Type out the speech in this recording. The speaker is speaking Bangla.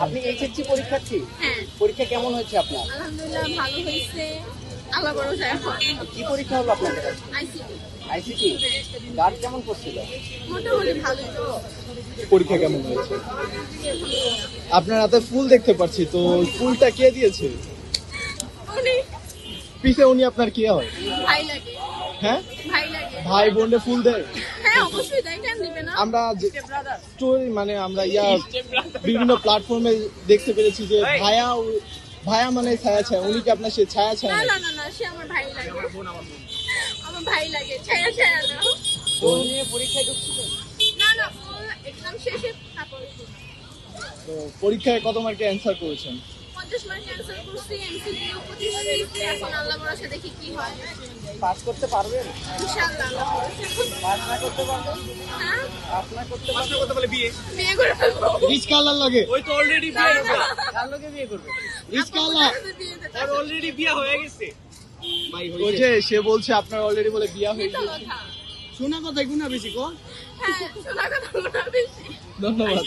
আপনি এইচএসসি পরীক্ষার্থী? হ্যাঁ। পরীক্ষা কেমন হয়েছে আপনার? আলহামদুলিল্লাহ ভালো হয়েছে। আল্লাহ ভরসা এখন। কি পরীক্ষা হলো আপনাদের? আইসিটি। আইসিটি। গার্ড কেমন করছিল? মোটামুটি ভালোই তো। পরীক্ষা কেমন হয়েছে? আপনার হাতে ফুল দেখতে পাচ্ছি, তো ফুলটা কে দিয়েছে? উনি পিছে উনি আপনার কে হয়? ভাই লাগে। হ্যাঁ, ভাই লাগে। ভাই বোনরে ফুল দেয়? হ্যাঁ অবশ্যই দেয়, কেন দিবে না? আমরা স্টোরি মানে আমরা বিভিন্ন প্ল্যাটফর্মে দেখতে পেরেছি যে ভায়া মানে ছায়া ছায়া, উনি কি আপনার সে ছায়া ছায়া না নাকি? না না না, সে আমার ভাই লাগে। আমার ভাই লাগে, ছায়া ছায়া না। কোন নিয়ে পরীক্ষায় ঢুকছিলেন? না না, এক্সাম শেষে তারপর তো পরীক্ষায় কত মার্কে অ্যান্সার করেছেন? 50 মার্ক ক্যান্সেল করছি, এমসিকিউ 25 এখন আল্লাহ ভরসা দেখি কি হয়। পাস করতে পারবেন? ইনশাআল্লাহ আল্লাহ ভরসা। পাস না করতে পারবেন? হ্যাঁ, পাস না করতে পারবেন? কথা বলে বিয়ে বিয়ে করে ফেলবো। রিস্কা আল্লাহর লাগে, ওই তো অলরেডি বিয়ে হয়ে গেছে। কার লোকে বিয়ে করবে? রিস্কা আল্লাহ। ওর অলরেডি বিয়ে হয়ে গেছে। ভাই ওই যে সে বলছে আপনার অলরেডি বলে বিয়া হয়ে তো গেছে। কথা। শোনা কথা গুনা বেশি কো। হ্যাঁ, শোনা কথা বলা বেশি। ধন্যবাদ।